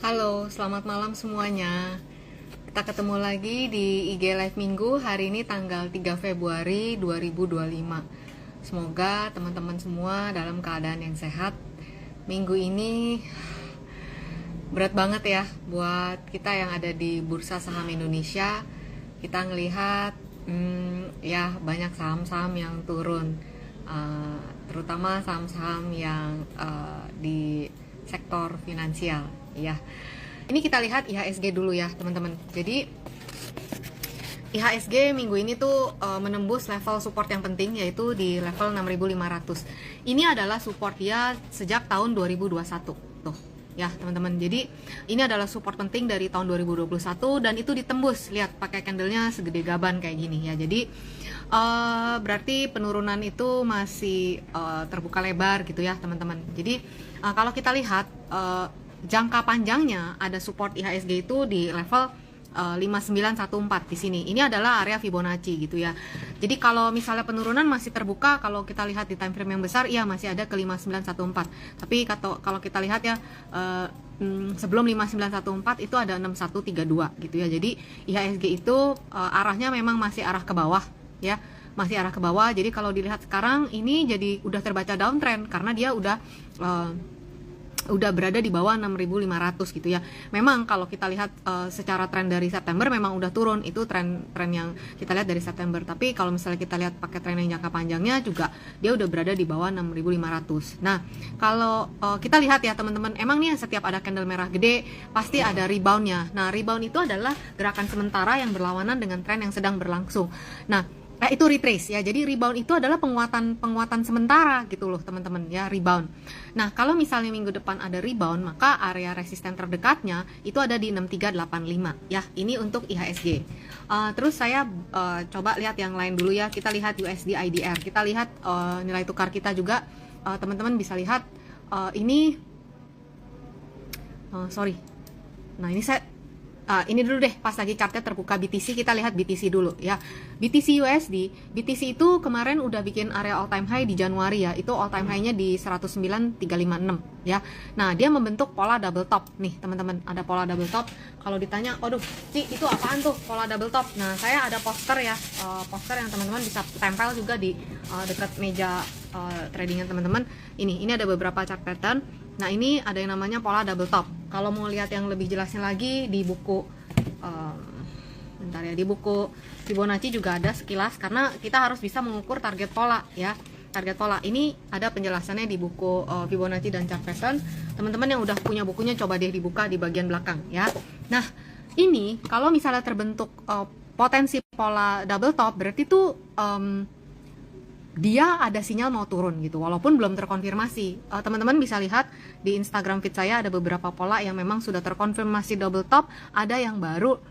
Halo, selamat malam semuanya. Kita ketemu lagi di IG Live Minggu hari ini tanggal 3 Februari 2025. Semoga teman-teman semua dalam keadaan yang sehat. Minggu ini berat banget ya buat kita yang ada di Bursa Saham Indonesia. Kita ngelihat ya banyak saham-saham yang turun, terutama saham-saham yang di sektor finansial ya. Ini kita lihat IHSG dulu ya teman-teman. Jadi IHSG minggu ini tuh menembus level support yang penting, yaitu di level 6.500. Ini adalah support dia sejak tahun 2021 tuh ya teman-teman. Jadi ini adalah support penting dari tahun 2021 dan itu ditembus. Lihat pakai candlenya segede gaban kayak gini ya. Jadi berarti penurunan itu masih terbuka lebar gitu ya teman-teman. Jadi kalau kita lihat jangka panjangnya ada support IHSG itu di level 5914 di sini. Ini adalah area Fibonacci gitu ya. Jadi kalau misalnya penurunan masih terbuka, kalau kita lihat di time frame yang besar, ya masih ada ke 5914. Tapi kalau kita lihat ya sebelum 5914 itu ada 6132 gitu ya. Jadi IHSG itu arahnya memang masih arah ke bawah ya. Masih arah ke bawah. Jadi kalau dilihat sekarang ini jadi udah terbaca downtrend karena dia udah berada di bawah 6.500 gitu ya. Memang kalau kita lihat secara tren dari September memang udah turun, itu tren yang kita lihat dari September. Tapi kalau misalnya kita lihat pakai tren yang jangka panjangnya juga dia udah berada di bawah 6.500. Nah, kalau kita lihat ya teman-teman, emang nih setiap ada candle merah gede pasti ada reboundnya. Nah, rebound itu adalah gerakan sementara yang berlawanan dengan tren yang sedang berlangsung. Nah, itu retrace ya. Jadi rebound itu adalah penguatan sementara gitu loh teman-teman ya, rebound. Nah, kalau misalnya minggu depan ada rebound, maka area resisten terdekatnya itu ada di 6385 ya. Ini untuk IHSG. Terus saya coba lihat yang lain dulu ya. Kita lihat USD IDR. Kita lihat nilai tukar kita juga. Teman-teman bisa lihat ini sorry. Nah, ini dulu deh, pas lagi chartnya terbuka BTC, kita lihat BTC dulu ya. BTC USD, BTC itu kemarin udah bikin area all time high di Januari ya. Itu all time high-nya di 109.356 ya. Nah, dia membentuk pola double top nih teman-teman. Ada pola double top. Kalau ditanya, "Aduh, Ci, itu apaan tuh pola double top?" Nah, saya ada poster ya. Poster yang teman-teman bisa tempel juga di dekat meja tradingnya teman-teman. Ini ada beberapa chart pattern. Nah, ini ada yang namanya pola double top. Kalau mau lihat yang lebih jelasnya lagi di buku bentar ya, di buku Fibonacci juga ada sekilas, karena kita harus bisa mengukur target pola ya. Target pola ini ada penjelasannya di buku Fibonacci dan chart pattern. Teman-teman yang udah punya bukunya coba deh dibuka di bagian belakang ya. Nah, ini kalau misalnya terbentuk potensi pola double top, berarti tuh dia ada sinyal mau turun gitu, walaupun belum terkonfirmasi. Teman-teman bisa lihat di Instagram feed saya ada beberapa pola yang memang sudah terkonfirmasi double top, ada yang baru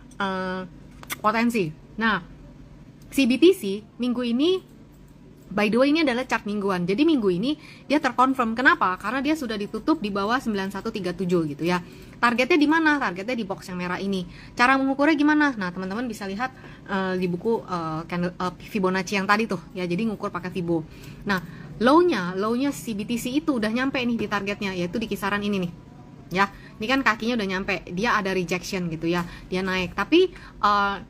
potensi. Nah, CBTC minggu ini, by the way ini adalah chart mingguan, jadi minggu ini dia terkonfirm. Kenapa? Karena dia sudah ditutup di bawah 9137 gitu ya. Targetnya di mana? Targetnya di box yang merah ini. Cara mengukurnya gimana? Nah, teman-teman bisa lihat di buku Fibonacci yang tadi tuh ya. Jadi ngukur pakai Fibo. Nah, low-nya CBTC itu udah nyampe nih di targetnya, yaitu di kisaran ini nih. Ya, ini kan kakinya udah nyampe, dia ada rejection gitu ya, dia naik. Tapi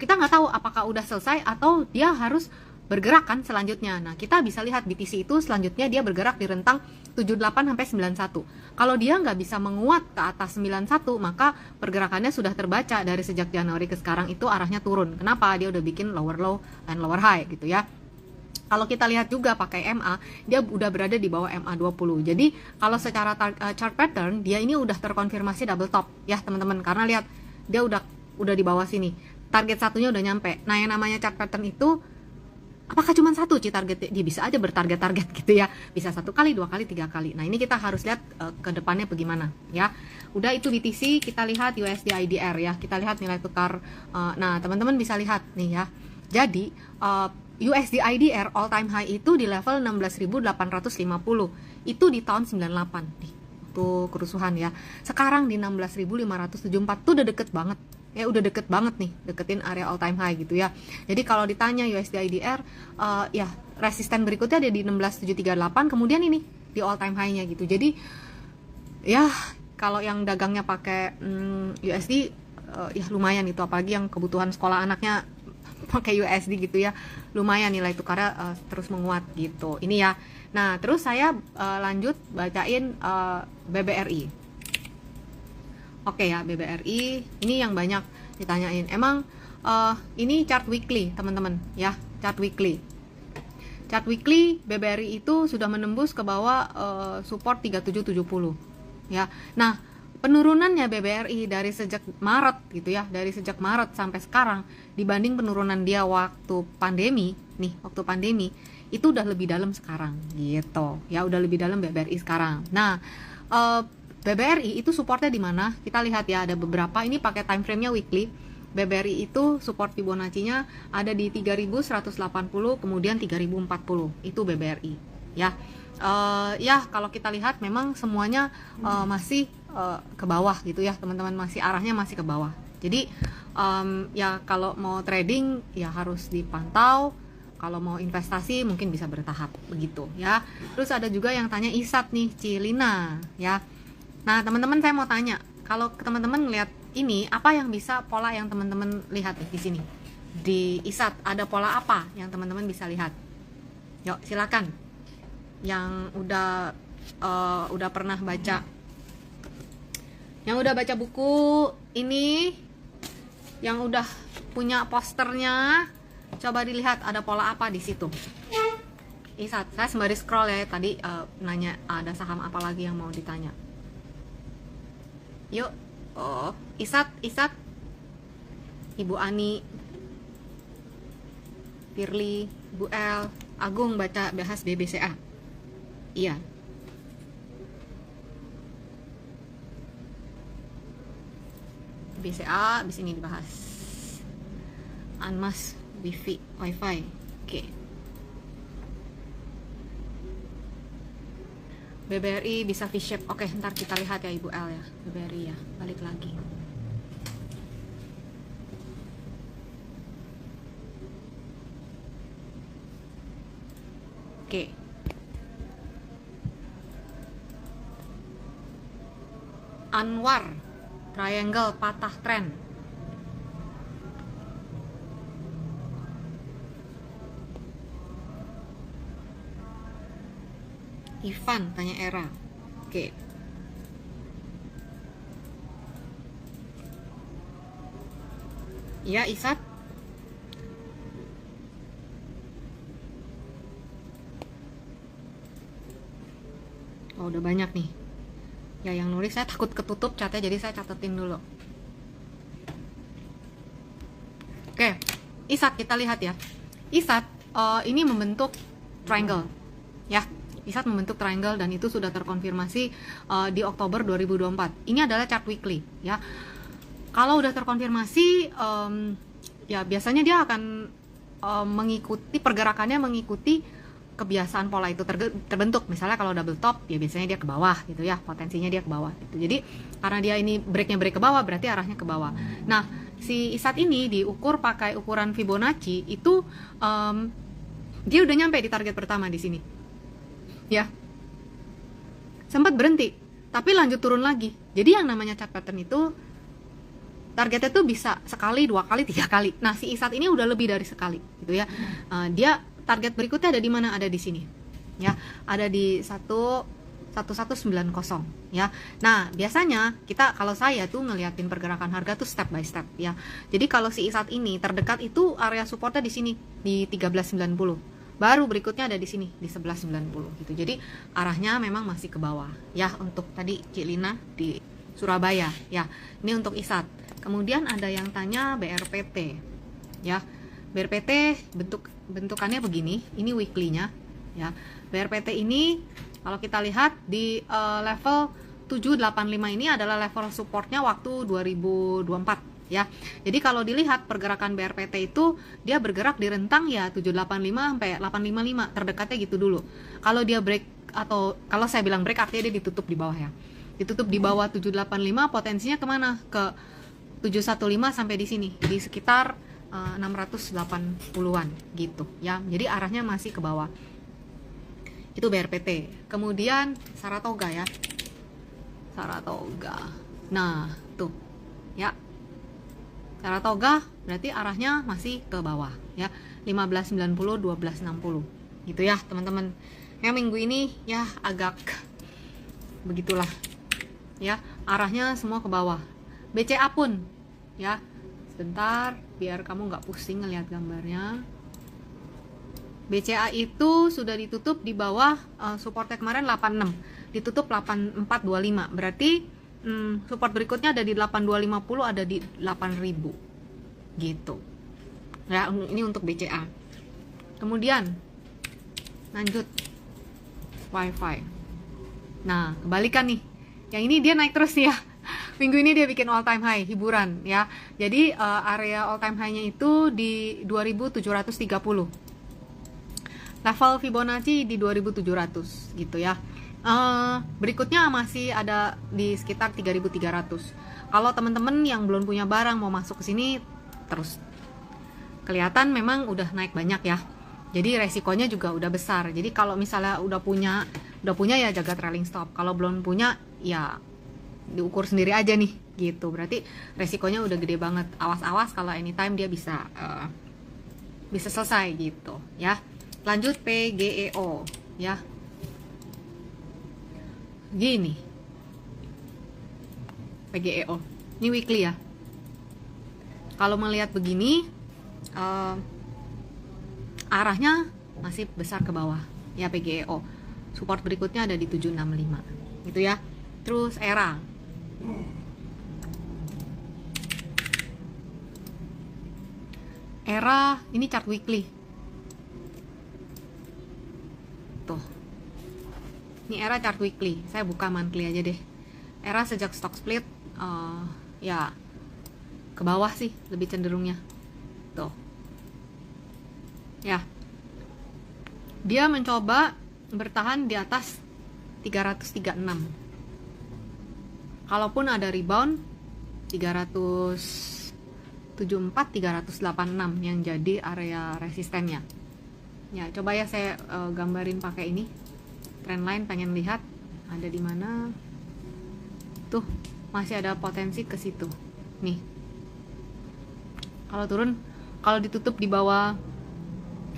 kita nggak tahu apakah udah selesai atau dia harus bergerak kan selanjutnya. Nah, kita bisa lihat BTC itu selanjutnya dia bergerak di rentang 78 sampai 91. Kalau dia nggak bisa menguat ke atas 91, maka pergerakannya sudah terbaca dari sejak Januari ke sekarang itu arahnya turun. Kenapa? Dia udah bikin lower low dan lower high gitu ya. Kalau kita lihat juga pakai MA, dia udah berada di bawah MA20. Jadi kalau secara chart pattern, dia ini udah terkonfirmasi double top ya teman-teman. Karena lihat, dia udah di bawah sini. Target satunya udah nyampe. Nah, yang namanya chart pattern itu, apakah cuma satu target? Dia bisa aja bertarget-target gitu ya. Bisa 1 kali, 2 kali, 3 kali. Nah, ini kita harus lihat ke depannya bagaimana ya. Udah itu BTC, kita lihat USD IDR ya. Kita lihat nilai tukar. Nah, teman-teman bisa lihat nih ya. Jadi USD IDR all time high itu di level 16.850. Itu di tahun 98 nih. Itu kerusuhan ya. Sekarang di 16.574 tuh udah deket banget. Ya udah deket banget nih, deketin area all time high gitu ya. Jadi kalau ditanya USD IDR ya resisten berikutnya ada di 16738, kemudian ini di all time high-nya gitu. Jadi ya kalau yang dagangnya pakai USD ya lumayan itu, apalagi yang kebutuhan sekolah anaknya pakai USD gitu ya, lumayan nilai tukarnya terus menguat gitu. Ini ya. Nah, terus saya lanjut bacain BBRI. Oke ya, BBRI ini yang banyak ditanyain. Emang ini chart weekly teman-teman ya, chart weekly. Chart weekly BBRI itu sudah menembus ke bawah support 3770 ya. Nah, penurunannya BBRI dari sejak Maret gitu ya, dari sejak Maret sampai sekarang dibanding penurunan dia waktu pandemi nih, waktu pandemi itu udah lebih dalam sekarang gitu ya, udah lebih dalam BBRI sekarang. Nah, BBRI itu supportnya di mana? Kita lihat ya, ada beberapa, ini pakai time frame-nya weekly. BBRI itu support Fibonacci-nya ada di 3180, kemudian 3040. Itu BBRI ya. Ya kalau kita lihat memang semuanya masih ke bawah gitu ya, teman-teman, masih arahnya masih ke bawah. Jadi ya kalau mau trading ya harus dipantau, kalau mau investasi mungkin bisa bertahap begitu ya. Terus ada juga yang tanya ISAT nih, Cilina ya. Nah, teman-teman, saya mau tanya, kalau teman-teman ngelihat ini, apa yang bisa pola yang teman-teman lihat di sini? Di ISAT ada pola apa yang teman-teman bisa lihat? Yuk, silakan. Yang udah pernah baca, yang udah baca buku ini, yang udah punya posternya, coba dilihat ada pola apa di situ. ISAT, saya sembari scroll ya, tadi nanya ada saham apa lagi yang mau ditanya. Yuk. Oh, ISAT, Ibu Ani, Firly, Bu El, Agung bahas BBCA. Iya. BCA di sini dibahas. Anmas, Wifi. Oke. BBRI bisa V-shape. Oke, ntar kita lihat ya Ibu El ya, BBRI ya, balik lagi. Oke. Anwar, triangle patah tren. Ivan tanya Era. Oke. Ya, ISAT. Oh, udah banyak nih. Ya, yang nulis saya takut ketutup catnya, jadi saya catetin dulu. Oke, ISAT kita lihat ya. ISAT ini membentuk triangle. Ya. ISAT membentuk triangle dan itu sudah terkonfirmasi di Oktober 2024. Ini adalah chart weekly ya. Kalau udah terkonfirmasi ya biasanya dia akan mengikuti pergerakannya, mengikuti kebiasaan pola itu terbentuk. Misalnya kalau double top ya biasanya dia ke bawah gitu ya, potensinya dia ke bawah gitu. Jadi karena dia ini break ke bawah, berarti arahnya ke bawah. Nah, si ISAT ini diukur pakai ukuran Fibonacci itu dia udah nyampe di target pertama di sini. Ya, sempat berhenti tapi lanjut turun lagi. Jadi yang namanya chart pattern itu targetnya tuh bisa sekali, 2 kali, 3 kali. Nah, si ISAT ini udah lebih dari sekali gitu ya. Dia target berikutnya ada di mana? Ada di sini ya, ada di 1190 ya. Nah, biasanya kalau saya tuh ngeliatin pergerakan harga tuh step by step ya. Jadi kalau si ISAT ini terdekat itu area supportnya di sini di 1390. Baru berikutnya ada di sini di 1190 gitu. Jadi arahnya memang masih ke bawah ya untuk tadi Cilina di Surabaya ya. Ini untuk ISAT. Kemudian ada yang tanya BRPT ya. BRPT bentukannya begini. Ini weekly-nya ya. BRPT ini kalau kita lihat di level 785 ini adalah level supportnya waktu 2024 ya. Jadi kalau dilihat pergerakan BRPT itu dia bergerak di rentang ya 785 sampai 855, terdekatnya gitu dulu. Kalau dia break, atau kalau saya bilang break artinya dia ditutup di bawah ya. Ditutup di bawah 785, potensinya kemana? Ke 715 sampai di sini, di sekitar 680-an gitu ya. Jadi arahnya masih ke bawah. Itu BRPT. Kemudian Saratoga ya. Saratoga. Nah, tuh. Ya. Saratoga berarti arahnya masih ke bawah ya. 1590 1260. Gitu ya, teman-teman. Ya, minggu ini ya agak begitulah. Ya, arahnya semua ke bawah. BCA pun ya. Sebentar biar kamu nggak pusing ngelihat gambarnya. BCA itu sudah ditutup di bawah supportnya kemarin 86, ditutup 8425. Berarti support berikutnya ada di 8250, ada di 8000 gitu ya. Ini untuk BCA. Kemudian lanjut WiFi. Nah, kebalikan nih, yang ini dia naik terus ya. Minggu ini dia bikin all time high, hiburan ya. Jadi area all time high-nya itu di 2730. Level Fibonacci di 2700 gitu ya. Berikutnya masih ada di sekitar 3300. Kalau teman-teman yang belum punya barang mau masuk ke sini, terus kelihatan memang udah naik banyak ya. Jadi resikonya juga udah besar. Jadi kalau misalnya udah punya ya jaga trailing stop. Kalau belum punya ya diukur sendiri aja nih gitu. Berarti resikonya udah gede banget. Awas-awas kalau anytime dia bisa selesai gitu ya. Lanjut PGEO ya. Gini. PGEO. Ini weekly ya. Kalau melihat begini arahnya masih besar ke bawah ya PGEO. Support berikutnya ada di 765. Gitu ya. Terus ERA. ERA ini chart weekly. Tuh. Ini ERA chart weekly. Saya buka monthly aja deh. ERA sejak stock split ya ke bawah sih lebih cenderungnya. Tuh. Ya. Dia mencoba bertahan di atas 336. Kalaupun ada rebound 374 386 yang jadi area resistennya. Ya, coba ya saya gambarin pakai ini. Trendline pengen lihat ada di mana. Tuh, masih ada potensi ke situ. Nih. Kalau turun, kalau ditutup di bawah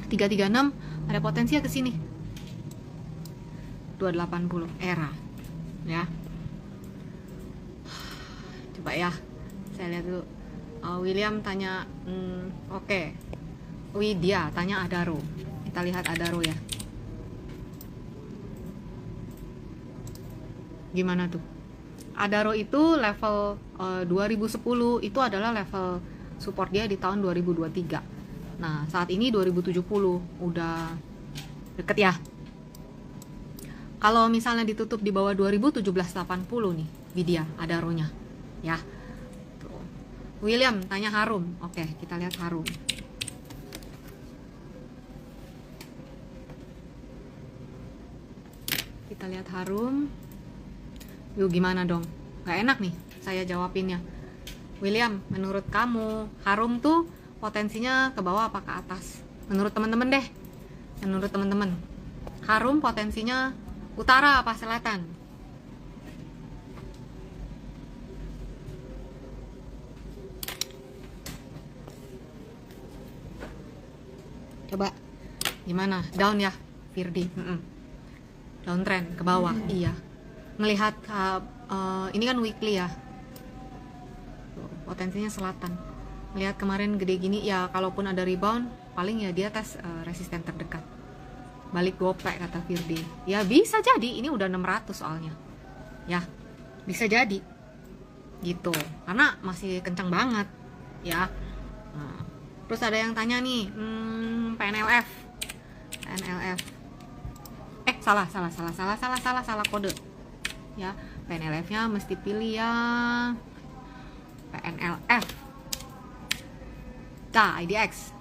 336, ada potensi ke sini. 280 ERA. Ya. Coba ya. Saya lihat dulu. William tanya oke. Widya tanya Adaro. Kita lihat Adaro ya. Gimana tuh? Adaro itu level 2010 itu adalah level support dia di tahun 2023. Nah, saat ini 2070 udah deket ya. Kalau misalnya ditutup di bawah 2017.80 nih, Widya Adaronya ya. Tuh. William tanya Harum. Oke, kita lihat Harum. Kita lihat Harum. Yuk gimana dong? Gak enak nih saya jawabinnya. William, menurut kamu Harum tuh potensinya ke bawah apa ke atas? Menurut teman-teman deh. Menurut teman-teman, Harum potensinya utara apa selatan? Coba gimana? Down ya, Firdi. Downtrend ke bawah. Iya. Ngelihat ini kan weekly ya. Potensinya selatan. Melihat kemarin gede gini ya, kalaupun ada rebound paling ya dia tes resisten terdekat. Balik gopek kata Firdi. Ya bisa jadi, ini udah 600 soalnya. Ya. Bisa jadi. Gitu. Karena masih kencang banget ya. Nah, terus ada yang tanya nih, PNLF. PNLF. Salah kode. Ya, PNLF-nya mesti pilih ya PNLF. Nah, IDX.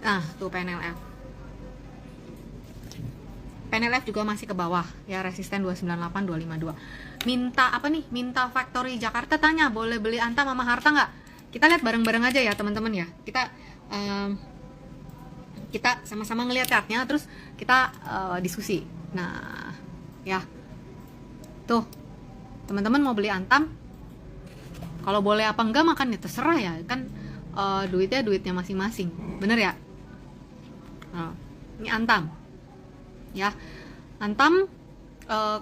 Nah, tuh PNLF. PNLF juga masih ke bawah ya, resisten 298 252. Minta apa nih? Minta Factory Jakarta tanya, boleh beli Antam sama Harta nggak? Kita lihat bareng-bareng aja ya, teman-teman ya. Kita sama-sama ngelihat chartnya, terus kita diskusi. Nah, ya. Tuh. Teman-teman mau beli Antam, kalau boleh apa enggak makan ya terserah ya kan, duitnya masing-masing, bener ya. Nah, ini Antam ya. Antam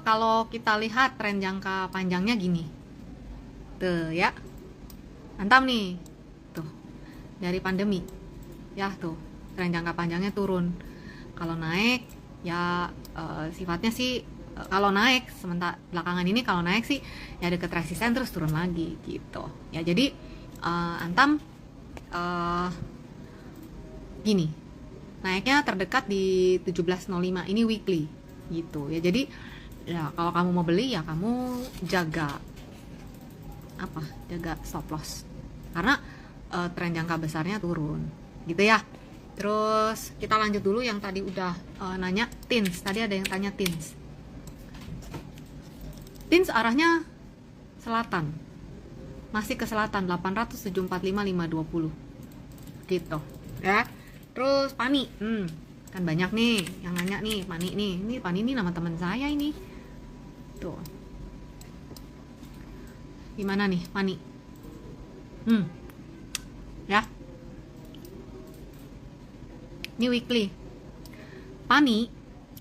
kalau kita lihat tren jangka panjangnya gini tuh ya, Antam nih tuh dari pandemi ya, tuh tren jangka panjangnya turun. Kalau naik ya sifatnya sih kalau naik, sementara belakangan ini kalau naik sih ya deket resisten terus turun lagi gitu ya. Jadi Antam gini, naiknya terdekat di 17.05, ini weekly gitu ya. Jadi ya kalau kamu mau beli ya kamu jaga stop loss, karena tren jangka besarnya turun gitu ya. Terus kita lanjut dulu yang tadi udah nanya TINS. Tadi ada yang tanya TINS. TINS arahnya selatan, masih ke selatan, 800, 745, 520 gitu ya. Terus Pani, kan banyak nih yang nanya nih, Pani nih. Ini Pani ini nama teman saya ini tuh. Gimana nih Pani? Ya, ini weekly. Pani,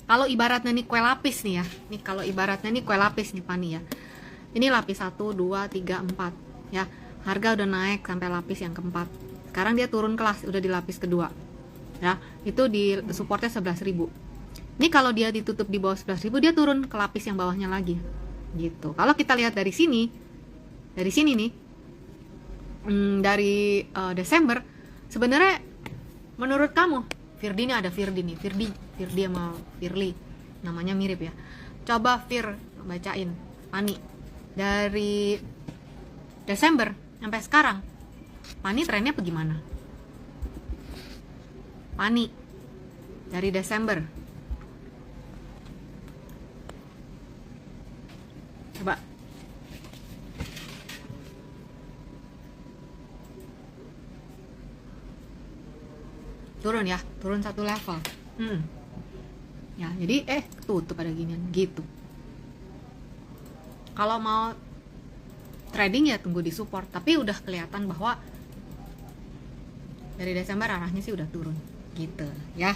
kalau ibaratnya nih kue lapis nih ya. Nih kalau ibaratnya nih kue lapis nih Pani ya. Ini lapis 1, 2, 3, 4 ya. Harga udah naik sampai lapis yang keempat. Sekarang dia turun kelas, udah di lapis kedua. Ya, itu di supportnya 11.000. Ini kalau dia ditutup di bawah 11.000, dia turun ke lapis yang bawahnya lagi. Gitu. Kalau kita lihat dari sini nih, dari Desember, sebenarnya menurut kamu, Firdi ini ada Firdi nih, Firdi sama Firly, namanya mirip ya. Coba Fir bacain Pani dari Desember sampai sekarang, Pani trennya bagaimana? Pani dari Desember, coba turun ya, turun satu level. Ya, jadi tutup pada ginian gitu. Kalau mau trading ya tunggu di support, tapi udah kelihatan bahwa dari Desember arahnya sih udah turun gitu ya.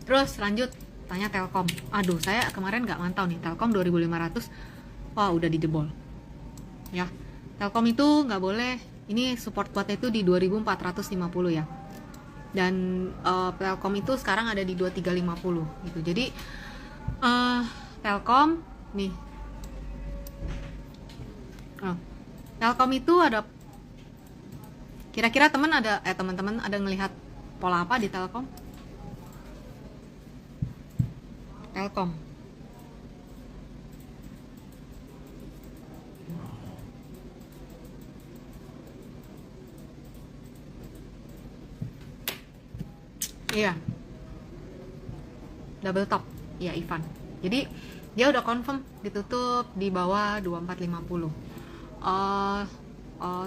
Terus lanjut tanya Telkom. Aduh, saya kemarin nggak mantau nih, Telkom 2.500. Wah, udah dijebol ya. Telkom itu nggak boleh, ini support kuatnya itu di 2.450 ya. Dan Telkom itu sekarang ada di 2350 gitu. Jadi Telkom nih, Telkom itu ada, kira-kira teman-teman ada ngelihat pola apa di Telkom? Telkom iya, double top ya Ivan. Jadi dia udah confirm ditutup di bawah 2450.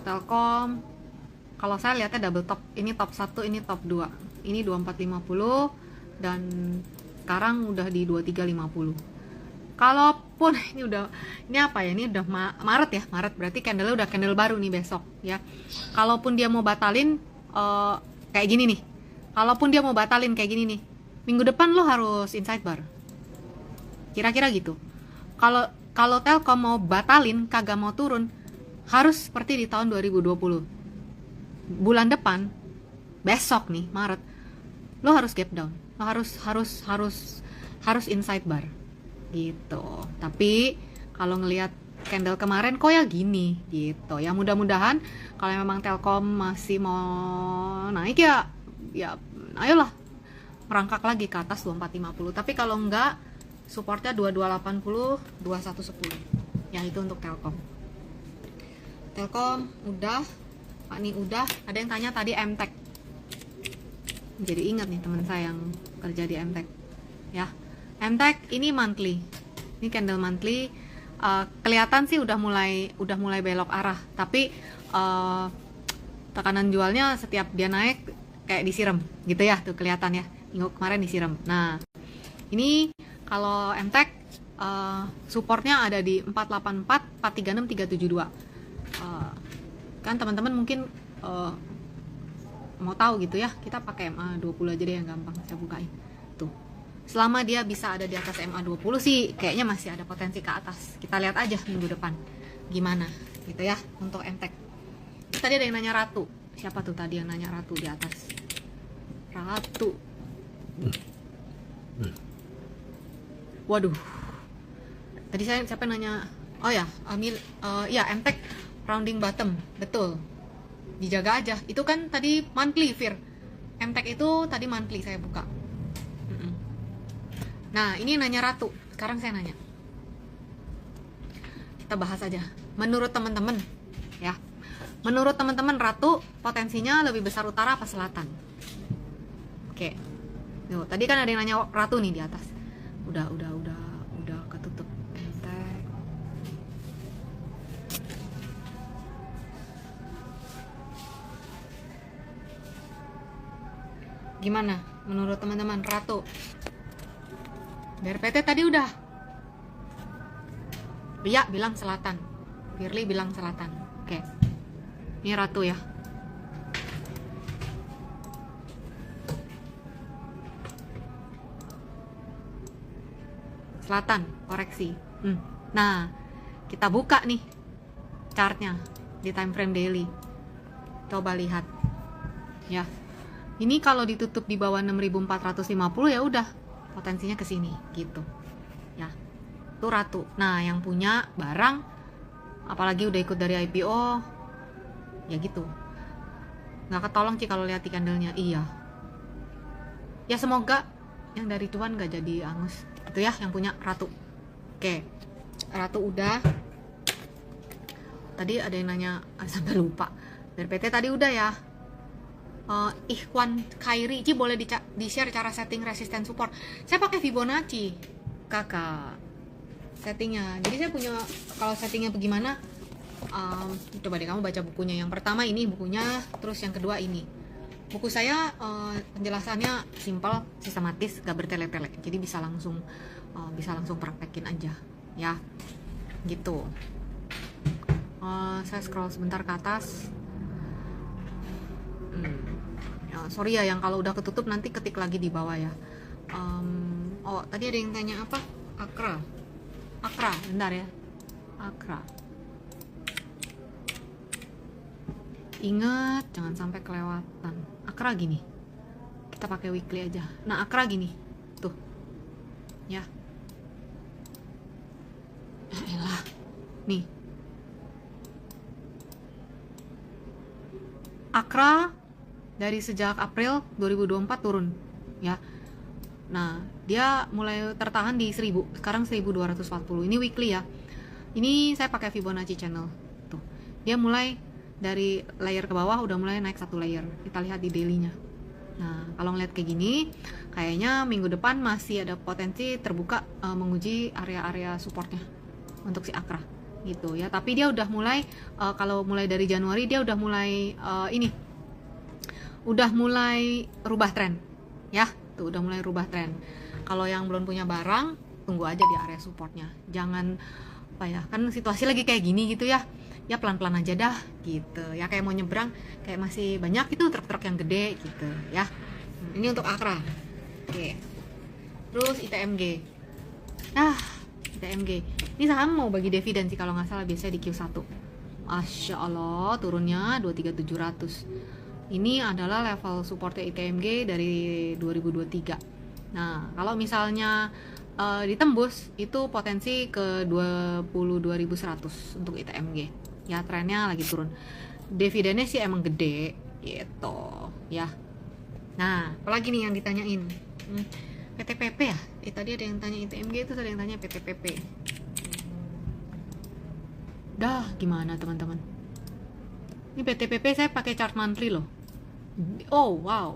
Telkom kalau saya lihatnya double top, ini top 1, ini top 2, ini 2450 dan sekarang udah di 2350. Kalaupun ini apa ya, ini udah Maret ya, Maret berarti candle udah candle baru nih besok ya. Kalaupun dia mau batalin kayak gini nih, minggu depan lo harus inside bar, kira-kira gitu. Kalau Telkom mau batalin, kagak mau turun, harus seperti di tahun 2020, bulan depan, besok nih Maret, lo harus gap down, lo harus inside bar gitu. Tapi kalau ngelihat candle kemarin kok ya gini gitu ya, mudah-mudahan kalau memang Telkom masih mau naik ya ayolah merangkak lagi ke atas 2450. Tapi kalau enggak, supportnya 2280, 2110 ya. Itu untuk Telkom udah, Pak nih udah. Ada yang tanya tadi MTEK, jadi ingat nih teman saya yang kerja di MTEK ya. MTEK ini monthly, ini candle monthly. Kelihatan sih udah mulai belok arah, tapi tekanan jualnya setiap dia naik kayak disiram gitu ya, tuh kelihatan ya, minggu kemarin disiram. Nah ini kalau MTEK supportnya ada di 484, 436, 372. Kan teman-teman mungkin mau tahu gitu ya, kita pakai MA20 aja deh yang gampang, saya bukain tuh. Selama dia bisa ada di atas MA20 sih kayaknya masih ada potensi ke atas. Kita lihat aja minggu depan gimana gitu ya untuk MTEK. Tadi ada yang nanya Ratu, siapa tuh tadi yang nanya Ratu di atas? Ratu, waduh, tadi siapa nanya? Oh ya, ya MTEK rounding bottom, betul, dijaga aja. Itu kan tadi monthly Fir, MTEK itu tadi monthly saya buka. Nah ini nanya Ratu, sekarang saya nanya, kita bahas aja. Menurut teman-teman ya, menurut teman-teman Ratu potensinya lebih besar utara apa selatan? Oke, tuh, tadi kan ada yang nanya Ratu nih di atas. Udah ketutup. MTEK. Gimana menurut teman-teman Ratu? BRPT tadi udah. Ria bilang selatan, Firly bilang selatan. Oke, ini Ratu ya. Selatan, koreksi. Nah, kita buka nih chartnya di time frame daily. Coba lihat ya. Ini kalau ditutup di bawah 6450 ya udah potensinya ke sini gitu. Ya. Itu Ratu. Nah, yang punya barang apalagi udah ikut dari IPO ya gitu. Nggak ketolong sih kalau lihat di candlenya. Iya. Ya semoga yang dari cuan nggak jadi angus. Itu ya yang punya Ratu. Oke. Ratu udah. Tadi ada yang nanya sampai lupa. BRPT tadi udah ya. Ikhwan Khairi, Ci boleh di-share cara setting resistance support. Saya pakai Fibonacci, kakak. Settingnya. Jadi saya punya, kalau settingnya bagaimana? Coba deh kamu baca bukunya. Yang pertama ini bukunya, terus yang kedua ini. Buku saya penjelasannya simple, sistematis, gak bertele-tele. Jadi bisa langsung praktekin aja, ya. Gitu. Saya scroll sebentar ke atas. Ya, sorry ya yang kalau udah ketutup nanti ketik lagi di bawah ya. Oh tadi ada yang tanya apa? Akra, bentar ya. Akra. Ingat jangan sampai kelewatan. Akra gini. Kita pakai weekly aja. Nah Akra gini, tuh, ya. Elah, nih. Akra dari sejak April 2024 turun ya. Nah, dia mulai tertahan di 1000, sekarang 1240. Ini weekly ya. Ini saya pakai Fibonacci channel. Tuh. Dia mulai dari layer ke bawah udah mulai naik satu layer. Kita lihat di daily-nya. Nah, kalau ngeliat kayak gini, kayaknya minggu depan masih ada potensi terbuka menguji area-area supportnya untuk si Akra gitu ya. Tapi dia udah mulai kalau mulai dari Januari dia udah mulai udah mulai rubah tren ya, tuh udah mulai rubah tren. Kalau yang belum punya barang tunggu aja di area supportnya, jangan apa ya, kan situasi lagi kayak gini gitu ya, ya pelan-pelan aja dah gitu ya, kayak mau nyebrang kayak masih banyak itu truk-truk yang gede gitu ya. Ini untuk Akra. Oke, terus ITMG. ITMG ini saham mau bagi dividen sih kalau nggak salah, biasanya di Q1. Masya Allah turunnya 23700. Ini adalah level supportnya ITMG dari 2023. Nah, kalau misalnya ditembus itu potensi ke 22.100 untuk ITMG. Ya, trennya lagi turun. Dividennya sih emang gede gitu, ya. Nah, apalagi nih yang ditanyain? PTPP ya? Tadi ada yang tanya ITMG, itu ada yang tanya PTPP. Dah, gimana teman-teman? Ini PTPP saya pakai chart monthly loh. Oh wow,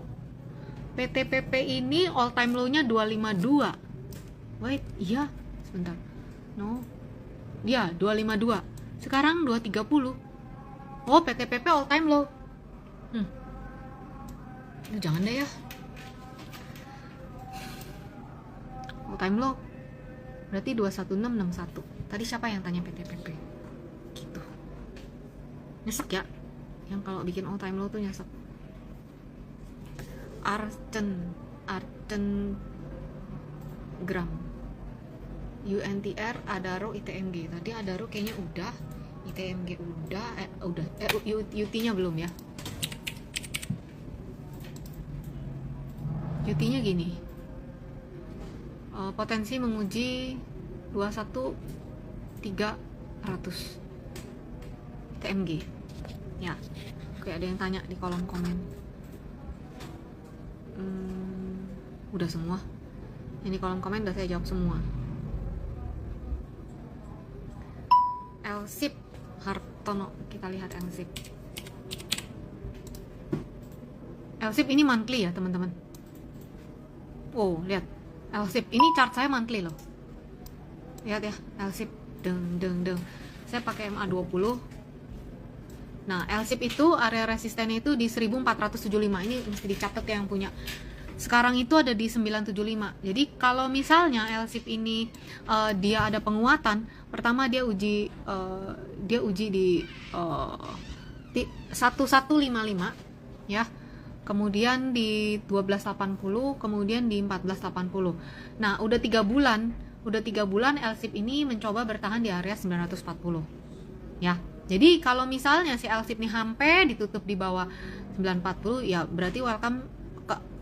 PTPP ini all time low nya 252. Wait, iya, sebentar. No, ya 252. Sekarang 230. Oh, PTPP all time low. Jangan deh ya. All time low. berarti 21661. Tadi siapa yang tanya PTPP gitu. Nyesek ya yang kalau bikin all time low tuh, nyesek. Arten gram UNTR, Adaro, ITMG. Tadi Adaro kayaknya udah, ITMG udah, UT-nya belum ya. UT-nya gini, potensi menguji 21.300 ITMG ya. Oke, ada yang tanya di kolom komen. Udah semua ini kolom komen udah saya jawab semua. Elsip Hartono, kita lihat Elsip. Elsip ini monthly ya teman-teman. Oh, lihat Elsip ini chart saya monthly loh. Lihat ya, Elsip deng. Saya pakai MA20. Nah, Elsip itu area resistennya itu di 1475. Ini mesti dicatat ya yang punya. Sekarang itu ada di 975. Jadi kalau misalnya Elsip ini dia ada penguatan, pertama dia uji di 1155 ya. Kemudian di 1280, kemudian di 1480. Nah, udah 3 bulan Elsip ini mencoba bertahan di area 940. Ya. Jadi kalau misalnya si Elsip ini sampai ditutup di bawah 940, ya berarti welcome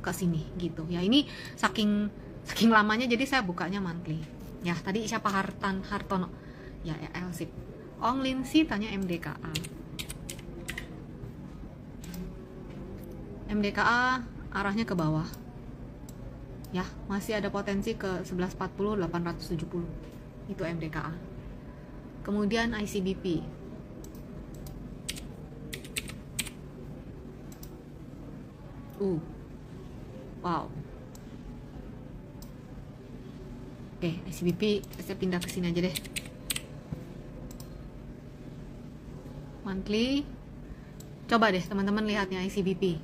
ke sini gitu. Ya, ini saking lamanya jadi saya bukanya monthly. Ya, tadi siapa Hartono? Ya, Elsip. Ong Linsi tanya MDKA. MDKA arahnya ke bawah. Ya, masih ada potensi ke 1140, 870. Itu MDKA. Kemudian ICBP. Wow. Oke, ICBP saya pindah ke sini aja deh. Monthly. Coba deh teman-teman lihatnya ICBP.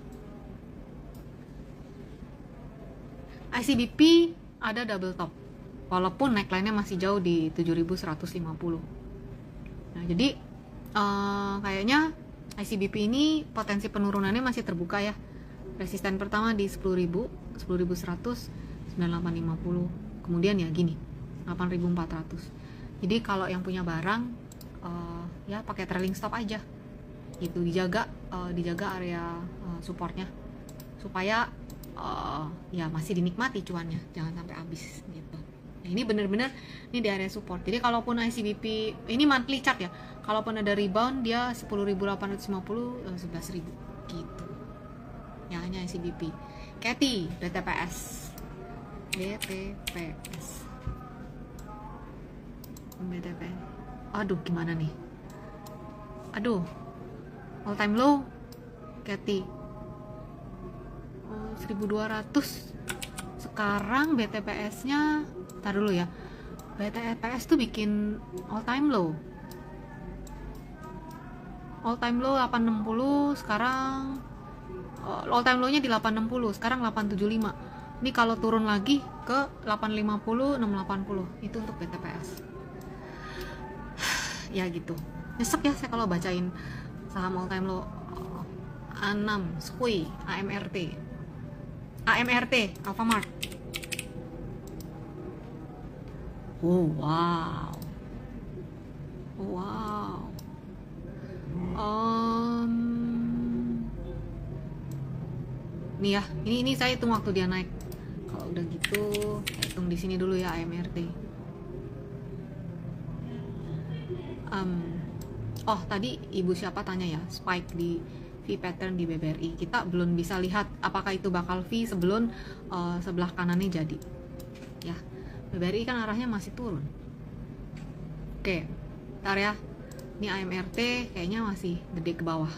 ICBP ada double top, walaupun neckline-nya masih jauh di 7150. Nah, jadi kayaknya ICBP ini potensi penurunannya masih terbuka ya. Resisten pertama di 10.000, 10.100, 9850. Kemudian ya gini, 8.400. Jadi kalau yang punya barang ya pakai trailing stop aja. Gitu, dijaga area supportnya supaya ya masih dinikmati cuannya, jangan sampai habis gitu. Nah, ini bener-bener ini di area support. Jadi kalaupun ICBP ini monthly chart ya, kalaupun ada rebound dia 10.850, 11.000 gitu. Ya, hanya ICBP. Cathy, BTPS. Aduh, gimana nih? Aduh, all time low Cathy 1200. Sekarang BTPS nya tar dulu ya, BTPS tuh bikin all time low 860. Sekarang all time low nya di 860, sekarang 875. Ini kalau turun lagi ke 850, 680 itu untuk BTPS. Ya gitu, nyesek ya saya kalau bacain saham all time low. A6 Skui, AMRT Alfamart. Oh wow. Nih ya, ini saya hitung waktu dia naik. Kalau udah gitu, saya hitung di sini dulu ya AMRT. Oh tadi ibu siapa tanya ya, spike di V pattern di BBRI. Kita belum bisa lihat apakah itu bakal V sebelum sebelah kanannya jadi. Ya, BBRI kan arahnya masih turun. Oke, bentar ya. Ini AMRT kayaknya masih gede ke bawah.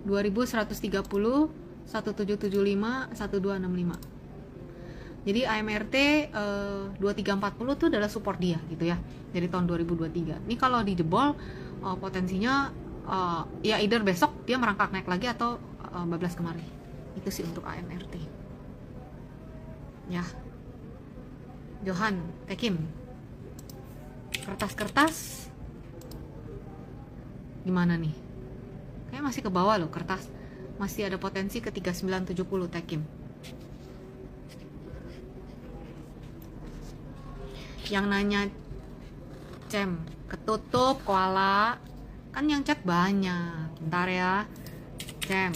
2130, 1775, 1265. Jadi AMRT 2340 itu adalah support dia gitu ya, dari tahun 2023. Ini kalau dijebol potensinya ya either besok dia merangkak naik lagi atau bablas kemari. Itu sih untuk AMRT. Ya. Johan Tekim. Kertas-kertas gimana nih? Kayak masih ke bawah loh kertas. Masih ada potensi ke 3970 Tekim. Yang nanya Cem, ketutup koala. Kan yang chat banyak. Bentar ya. Cem.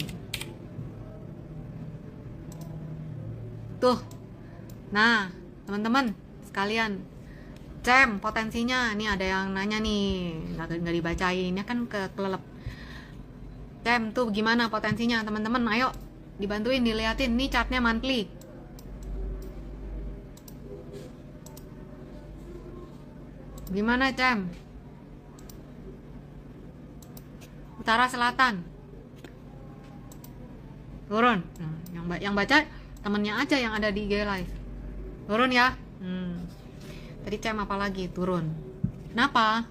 Tuh. Nah, teman-teman sekalian. Cem, potensinya. Nih ada yang nanya nih. Nggak dibacain. Ini kan kelelep. Cem, tuh gimana potensinya teman-teman? Ayo dibantuin, diliatin. Nih chartnya monthly. Gimana Cem? Utara selatan. Turun. Nah, yang baca temennya aja yang ada di IG Live. Turun ya. Tadi Cem apa lagi? Turun. Kenapa?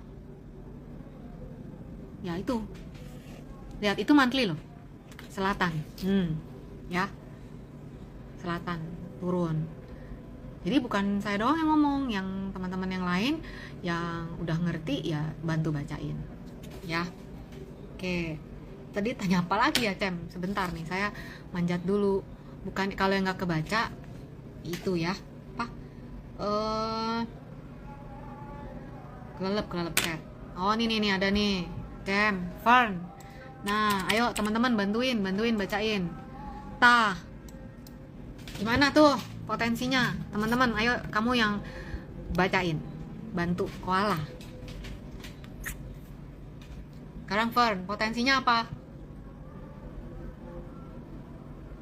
Ya itu. Lihat itu monthly loh. Selatan. Ya. Selatan turun. Jadi bukan saya doang yang ngomong, yang teman-teman yang lain yang udah ngerti ya bantu bacain. Ya. Oke. Tadi tanya apa lagi ya, Cem? Sebentar nih, saya manjat dulu. Bukan kalau yang nggak kebaca itu ya. Apa? Kelelep chat. Oh, nih ada nih. Cem, Fern. Nah, ayo teman-teman bantuin bacain. Tah. Gimana tuh potensinya? Teman-teman, ayo kamu yang bacain. Bantu koala. Sekarang Fern, potensinya apa?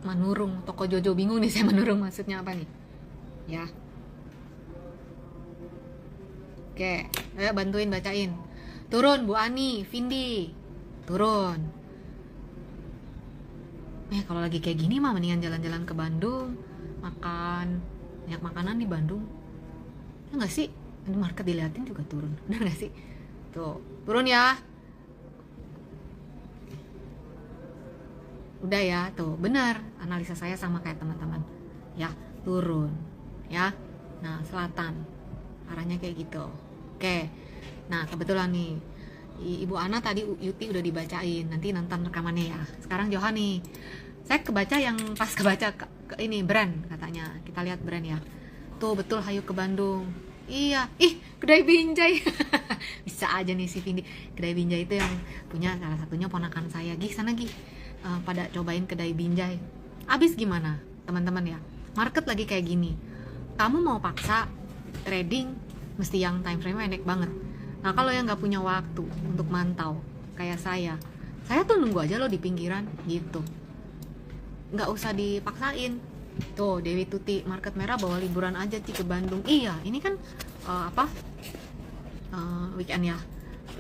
Menurung, toko Jojo bingung nih saya menurung maksudnya apa nih? Ya. Oke, ayo bantuin bacain. Turun Bu Ani, Vindi. Turun. Kalau lagi kayak gini mah mendingan jalan-jalan ke Bandung, makan banyak makanan di Bandung. Ya nggak sih? Ini market diliatin juga turun. Benar nggak sih? Tuh, turun ya. Udah ya, tuh benar. Analisa saya sama kayak teman-teman. Ya, turun. Ya. Nah, selatan. Arahnya kayak gitu. Oke. Nah, kebetulan nih Ibu Ana tadi Yuti udah dibacain. Nanti nonton rekamannya ya. Sekarang Johan nih. Saya kebaca yang pas kebaca ke ini brand katanya. Kita lihat brand ya. Tuh betul, hayu ke Bandung. Iya. Ih, Kedai Binjai. Bisa aja nih si Vindi. Kedai Binjai itu yang punya salah satunya ponakan saya. Gih, sana Gih. Pada cobain Kedai Binjai. Abis gimana teman-teman ya? Market lagi kayak gini. Kamu mau paksa trading mesti yang time frame pendek banget. Nah, kalau yang nggak punya waktu untuk mantau kayak saya tuh nunggu aja loh di pinggiran gitu, nggak usah dipaksain. Tuh Dewi Tuti, market merah bawa liburan aja Ci ke Bandung. Iya, ini kan weekend ya,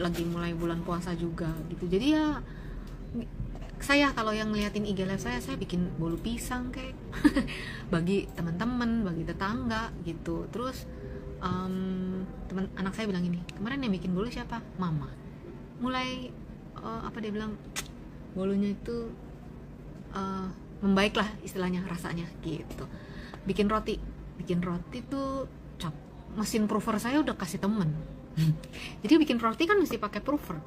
lagi mulai bulan puasa juga gitu. Jadi ya saya kalau yang ngeliatin IG live saya bikin bolu pisang kayak bagi teman-teman, bagi tetangga gitu. Terus teman anak saya bilang ini, kemarin yang bikin bolu siapa? Mama. Mulai dia bilang bolunya itu membaik lah istilahnya, rasanya gitu. Bikin roti tuh mesin prover saya udah kasih temen. Jadi bikin roti kan mesti pakai prover.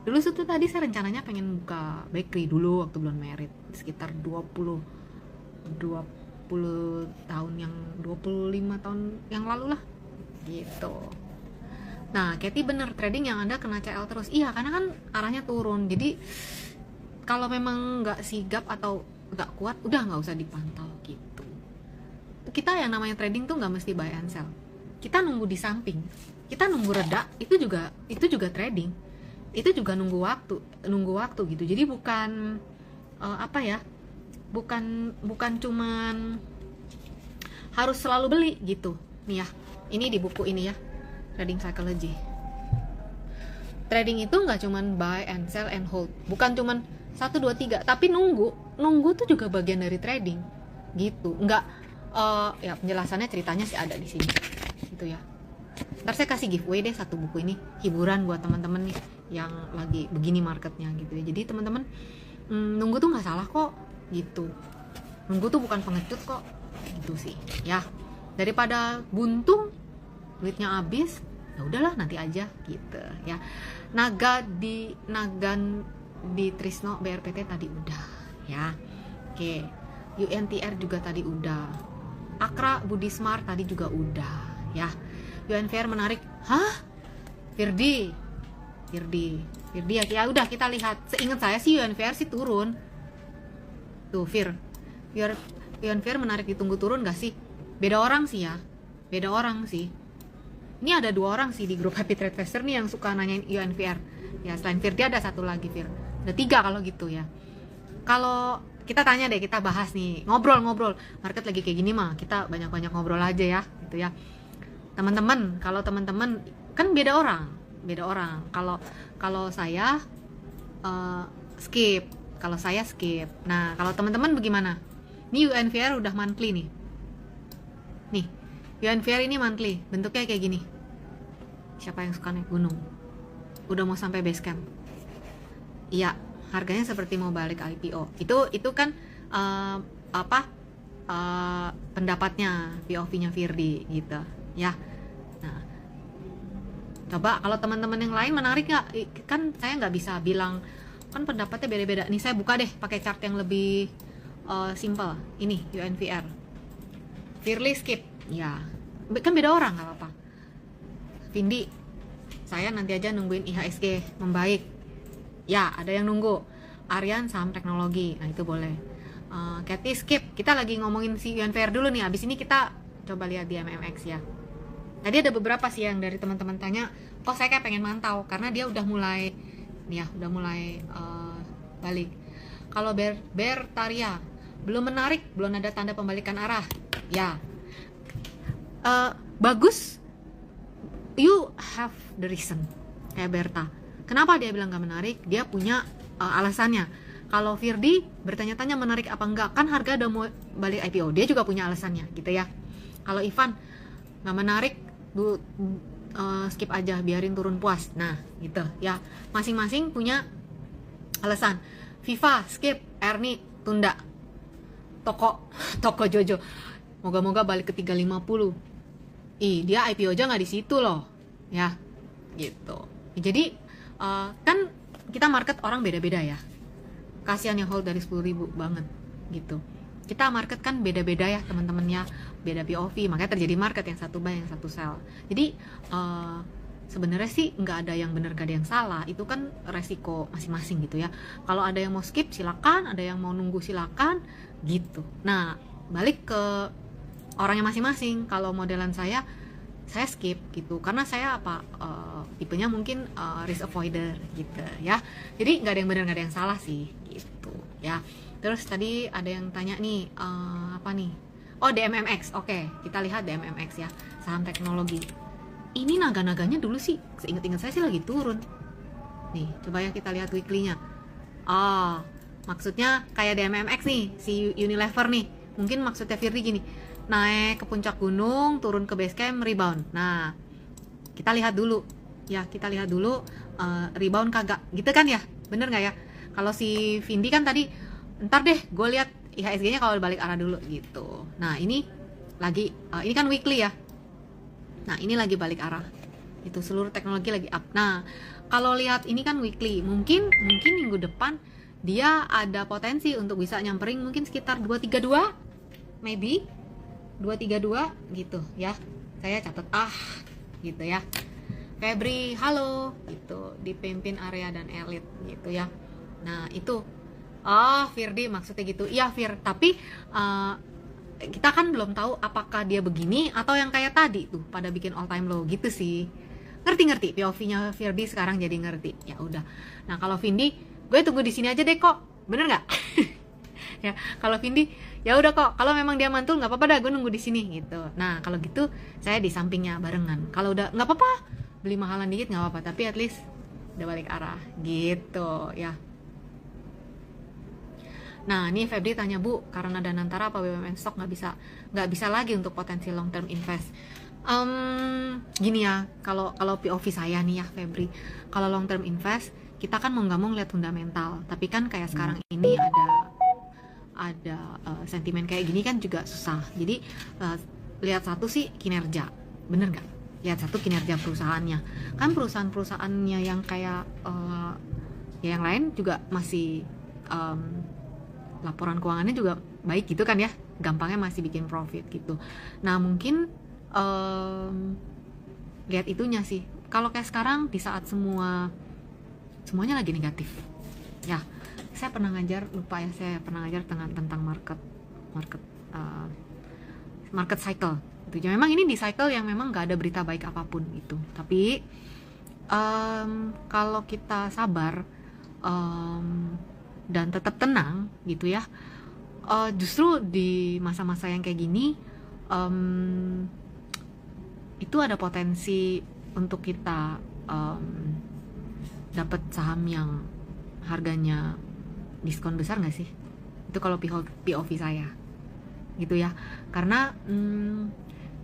Dulu itu tadi saya rencananya pengen buka bakery dulu waktu bulan Maret, sekitar 20 tahun yang 25 tahun yang lalu lah gitu. Nah, Katy bener, trading yang Anda kena CL terus. Iya, karena kan arahnya turun. Jadi kalau memang nggak sigap atau nggak kuat, udah nggak usah dipantau gitu. Kita yang namanya trading tuh nggak mesti buy and sell. Kita nunggu di samping, kita nunggu reda, itu juga trading. Itu juga nunggu waktu gitu. Jadi bukan bukan cuman harus selalu beli gitu. Nih ya, ini di buku ini ya, Trading Psychology. Trading itu nggak cuman buy and sell and hold, bukan cuman 1, 2, 3, tapi nunggu tuh juga bagian dari trading gitu. Nggak ya penjelasannya, ceritanya sih ada di sini gitu ya. Ntar saya kasih giveaway deh satu buku ini, hiburan buat teman-teman nih yang lagi begini marketnya gitu ya. Jadi teman-teman nunggu tuh nggak salah kok gitu. Nunggu tuh bukan pengecut kok gitu sih ya. Daripada buntung duitnya habis, ya udahlah nanti aja gitu ya. Nagan di Trisno BRPT tadi udah ya. Oke, UNTR juga tadi udah. Akra Budi Smart tadi juga udah ya. UNVR menarik. Hah? Firdi ya udah kita lihat. Seingat saya sih UNVR sih turun. Tuh UNVR menarik ditunggu turun gak sih? Beda orang sih. Ini ada 2 orang sih di grup Happy Trade Faster nih yang suka nanyain UNVR. Ya selain Firdi ada 1 lagi Ada 3 kalau gitu ya. Kalau kita tanya deh, kita bahas nih, ngobrol market lagi kayak gini mah kita banyak ngobrol aja ya gitu ya teman-teman. Kalau teman-teman kan beda orang. Kalau saya skip. Nah kalau teman-teman bagaimana? Ini UNVR udah monthly nih UNVR ini monthly, bentuknya kayak gini. Siapa yang suka naik gunung? Udah mau sampai base camp. Iya, harganya seperti mau balik IPO. Itu kan pendapatnya POV-nya Firdi gitu ya. Nah, coba kalau teman-teman yang lain menarik nggak? Kan saya nggak bisa bilang, kan pendapatnya beda-beda. Nih saya buka deh pakai chart yang lebih simple. Ini UNVR. Firly skip. Ya, kan beda orang, nggak apa-apa. Vindi, saya nanti aja nungguin IHSG membaik. Ya, ada yang nunggu. Aryan saham teknologi, nah itu boleh. Cathy skip. Kita lagi ngomongin si UNVR dulu nih. Abis ini kita coba lihat di MMX ya. Tadi ada beberapa sih yang dari teman-teman tanya, kok saya kayak pengen mantau karena dia udah mulai balik. Kalau Bertaria belum menarik, belum ada tanda pembalikan arah. Ya. Bagus. You have the reason. Kayak Berta. Kenapa dia bilang gak menarik? Dia punya alasannya. Kalau Firdi bertanya-tanya menarik apa enggak, kan harga udah mau balik IPO, dia juga punya alasannya gitu ya. Kalau Ivan gak menarik, skip aja, biarin turun puas. Nah gitu ya, masing-masing punya alasan. Viva skip, Erni tunda. Toko Jojo moga-moga balik ke 350. Dia IPO aja nggak di situ loh ya gitu. Jadi kan kita market orang beda-beda ya. Kasihan yang hold dari 10.000 banget gitu. Kita market kan beda-beda ya teman-temannya, beda POV, makanya terjadi market yang satu buy, yang satu sell. Jadi sebenarnya sih nggak ada yang benar, nggak ada yang salah. Itu kan resiko masing-masing gitu ya. Kalau ada yang mau skip silakan, ada yang mau nunggu silakan gitu. Nah balik ke orangnya masing-masing. Kalau modelan saya skip gitu karena saya tipenya mungkin risk avoider gitu ya. Jadi nggak ada yang benar, nggak ada yang salah sih gitu ya. Terus tadi ada yang tanya nih apa nih? Oh DMMX. Oke, kita lihat DMMX ya, saham teknologi. Ini naga-naganya dulu sih seingat-ingat saya sih lagi turun. Nih coba ya kita lihat weekly-nya. Maksudnya kayak DMMX nih, si Unilever nih. Mungkin maksudnya Firdi gini, naik ke puncak gunung, turun ke base camp, rebound. Nah, kita lihat dulu ya, rebound kagak, gitu kan ya, bener nggak ya? Kalau si Vindi kan tadi, ntar deh, gue lihat IHSG-nya kalau balik arah dulu gitu. Nah, ini lagi, ini kan weekly ya. Nah, ini lagi balik arah. Itu seluruh teknologi lagi up. Nah, kalau lihat ini kan weekly, mungkin minggu depan dia ada potensi untuk bisa nyamperin mungkin sekitar 232, maybe 232 gitu ya. Saya catat gitu ya. Febri halo gitu, dipimpin area dan elit gitu ya. Nah itu Firdi maksudnya gitu. Iya Fir, tapi kita kan belum tahu apakah dia begini atau yang kayak tadi tuh pada bikin all time low gitu sih. Ngerti POV-nya Firdi sekarang jadi ngerti. Ya udah. Nah kalau Vindi, gue tunggu di sini aja deh kok. Bener nggak? Ya kalau Vindi ya udah kok, kalau memang dia mantul nggak apa-apa dah, gue nunggu di sini gitu. Nah kalau gitu saya di sampingnya barengan. Kalau udah nggak apa-apa, beli mahalan dikit nggak apa-apa, tapi at least udah balik arah gitu ya. Nah ini Febri tanya, Bu, karena Danantara apa BUMN stock nggak bisa lagi untuk potensi long term invest. Gini ya, kalau POV saya nih ya Febri, kalau long term invest kita kan mau nggak mau ngeliat fundamental, tapi kan kayak sekarang ini ada sentimen kayak gini kan juga susah. Jadi lihat satu sih kinerja, bener nggak? lihat satu kinerja perusahaannya. Kan perusahaan-perusahaannya yang kayak ya yang lain juga masih laporan keuangannya juga baik gitu kan ya, gampangnya masih bikin profit gitu. Nah mungkin lihat itunya sih. Kalau kayak sekarang di saat semuanya lagi negatif ya, saya pernah ngajar, lupa ya, saya pernah ngajar tentang market cycle gitu. Ya memang ini di cycle yang memang gak ada berita baik apapun itu, tapi kalau kita sabar dan tetap tenang gitu ya, justru di masa-masa yang kayak gini itu ada potensi untuk kita dapat saham yang harganya diskon besar nggak sih? Itu kalau POV saya gitu ya, karena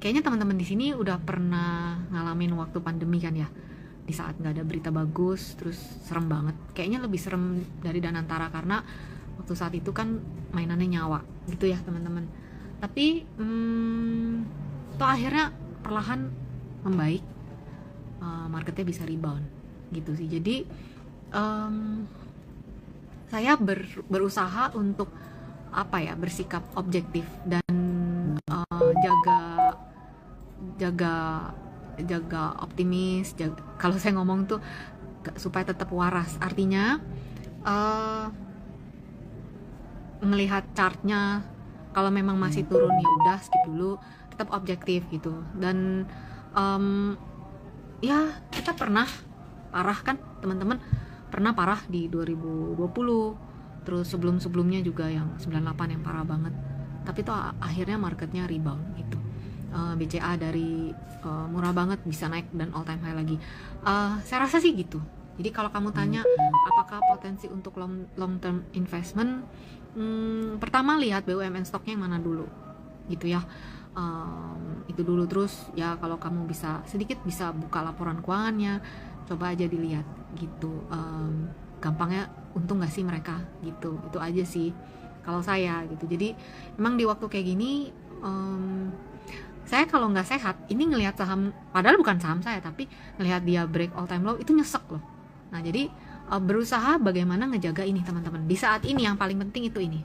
kayaknya teman-teman di sini udah pernah ngalamin waktu pandemi kan ya, di saat nggak ada berita bagus terus serem banget, kayaknya lebih serem dari Danantara karena waktu saat itu kan mainannya nyawa gitu ya teman-teman. Tapi toh akhirnya perlahan membaik, marketnya bisa rebound gitu sih. Jadi saya berusaha untuk bersikap objektif dan jaga optimis, kalau saya ngomong tuh supaya tetap waras, artinya melihat chartnya, kalau memang masih turun ya udah skip dulu, tetap objektif gitu. Dan ya kita pernah parah kan teman-teman, pernah parah di 2020, terus sebelumnya juga yang 98 yang parah banget, tapi tuh akhirnya marketnya rebound gitu. BCA dari murah banget bisa naik dan all time high lagi. Saya rasa sih gitu. Jadi kalau kamu tanya apakah potensi untuk long term investment, pertama lihat BUMN stoknya yang mana dulu gitu ya. Itu dulu, terus ya kalau kamu bisa buka laporan keuangannya, coba aja dilihat gitu. Gampangnya untung gak sih mereka gitu, itu aja sih kalau saya gitu. Jadi memang di waktu kayak gini saya kalau nggak sehat ini ngelihat saham, padahal bukan saham saya, tapi ngelihat dia break all time low itu nyesek loh. Nah jadi berusaha bagaimana ngejaga ini teman-teman di saat ini. Yang paling penting itu ini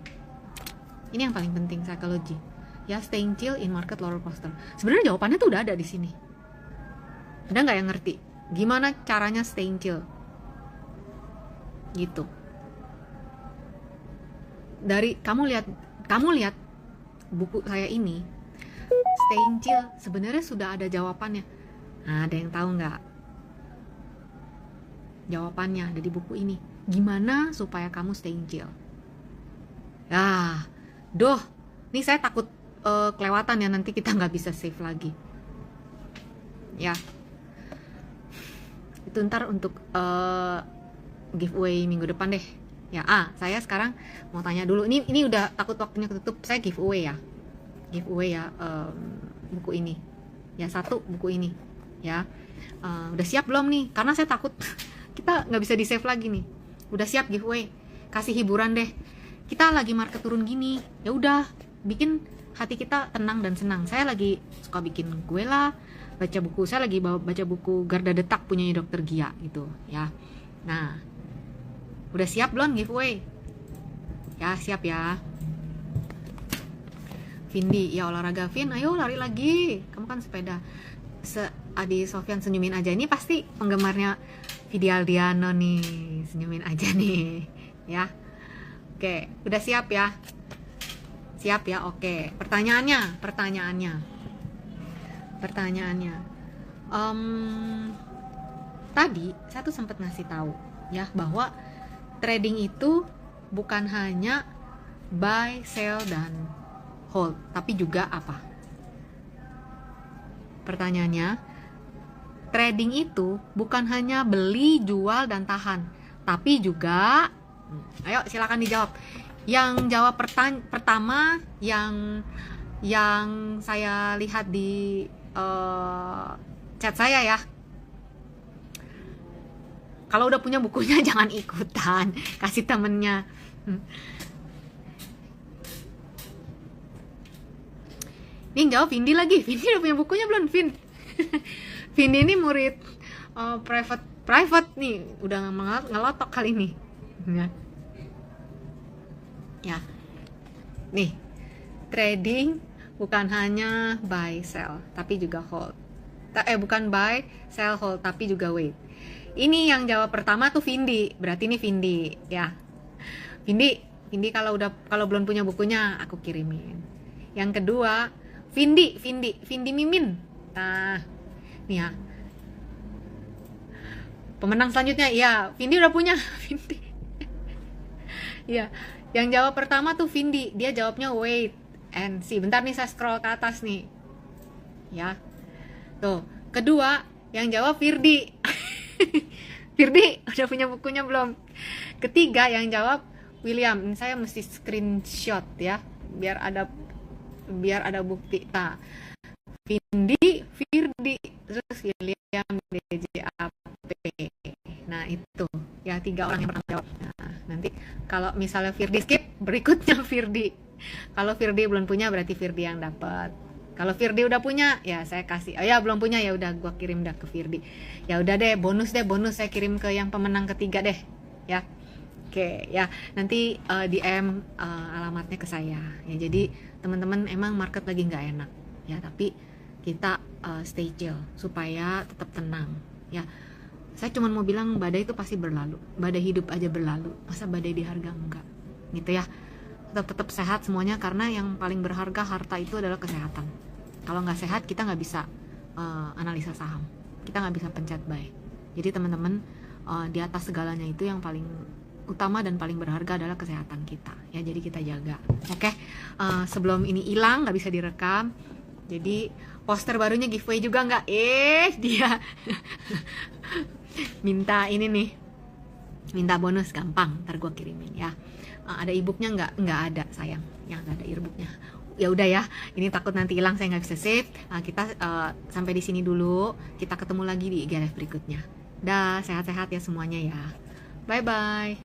yang paling penting, psikologi ya, staying chill in market roller coaster. Sebenarnya jawabannya tuh udah ada di sini. Ada nggak yang ngerti gimana caranya staying chill gitu? Dari kamu lihat buku saya ini, staying chill, sebenarnya sudah ada jawabannya. Nah, ada yang tahu nggak jawabannya? Ada di buku ini. Gimana supaya kamu staying chill? Nih saya takut kelewatan ya, nanti kita nggak bisa save lagi ya. Itu ntar untuk giveaway minggu depan deh ya. Saya sekarang mau tanya dulu, ini udah takut waktunya ketutup, saya giveaway ya buku ini ya, 1 buku ini ya. Udah siap belum nih? Karena saya takut kita nggak bisa di save lagi nih. Udah siap giveaway, kasih hiburan deh. Kita lagi market turun gini, ya udah bikin hati kita tenang dan senang. Saya lagi suka bikin kue lah, baca buku. Saya lagi baca buku Garda Detak punya Dr. Gia gitu ya. Nah, udah siap belum giveaway? Ya siap ya. Vindi, ya olahraga Vin, ayo lari lagi. Kamu kan sepeda. Adi Sofyan senyumin aja, ini pasti penggemarnya Vidi Aldiano nih, senyumin aja nih ya. Oke, udah siap ya? Siap ya, oke. Pertanyaannya tadi saya tuh sempat ngasih tahu ya bahwa trading itu bukan hanya buy, sell, dan hold, tapi juga apa? Pertanyaannya, trading itu bukan hanya beli, jual, dan tahan, tapi juga, ayo silakan dijawab. Yang jawab pertama yang saya lihat di chat saya ya. Kalau udah punya bukunya jangan ikutan, kasih temennya. Ini jawab Vindi lagi. Vindi udah punya bukunya belum, Vin? Vindi ini murid private nih, udah ngelotok kali ini ya. Nih, trading bukan hanya buy sell tapi juga hold. Bukan buy sell hold tapi juga wait. Ini yang jawab pertama tuh Vindi, berarti ini Vindi ya. Vindi kalau belum punya bukunya aku kirimin. Yang kedua Vindi Mimin. Nah, nih ya. Pemenang selanjutnya ya, Vindi udah punya. Vindi. Ya, yang jawab pertama tuh Vindi, dia jawabnya wait and see. Bentar nih, saya scroll ke atas nih. Ya. Tuh, kedua yang jawab Firdi. Firdi udah punya bukunya belum? Ketiga yang jawab William. Ini saya mesti screenshot ya, biar ada bukti. Nah, Vindi, Firdi, terus William, DJAP. Nah itu ya 3 orang yang pernah jawab. Nah, nanti kalau misalnya Firdi skip, berikutnya Firdi. Kalau Firdi belum punya berarti Firdi yang dapat. Kalau Firdi udah punya ya saya kasih. Oh ya belum punya ya udah gua kirim dah ke Firdi. Ya udah deh, bonus saya kirim ke yang pemenang ketiga deh ya. Oke ya, nanti DM alamatnya ke saya ya. Jadi teman-teman, emang market lagi nggak enak ya, tapi kita stay chill supaya tetap tenang ya. Saya cuma mau bilang badai itu pasti berlalu, badai hidup aja berlalu, masa badai di harga enggak gitu ya. Tetap sehat semuanya, karena yang paling berharga harta itu adalah kesehatan. Kalau nggak sehat kita nggak bisa analisa saham, kita nggak bisa pencet buy. Jadi teman-teman, di atas segalanya itu yang paling utama dan paling berharga adalah kesehatan kita ya. Jadi kita jaga. Oke. Sebelum ini hilang nggak bisa direkam, jadi poster barunya giveaway juga nggak? Dia minta ini nih, minta bonus, gampang, ntar gue kirimin ya. Ada e-booknya nggak ada, sayang ya, nggak ada e-booknya. Ya udah ya, ini takut nanti hilang, saya nggak bisa save. Kita sampai di sini dulu, kita ketemu lagi di IG live berikutnya. Dah, sehat-sehat ya semuanya ya, bye bye.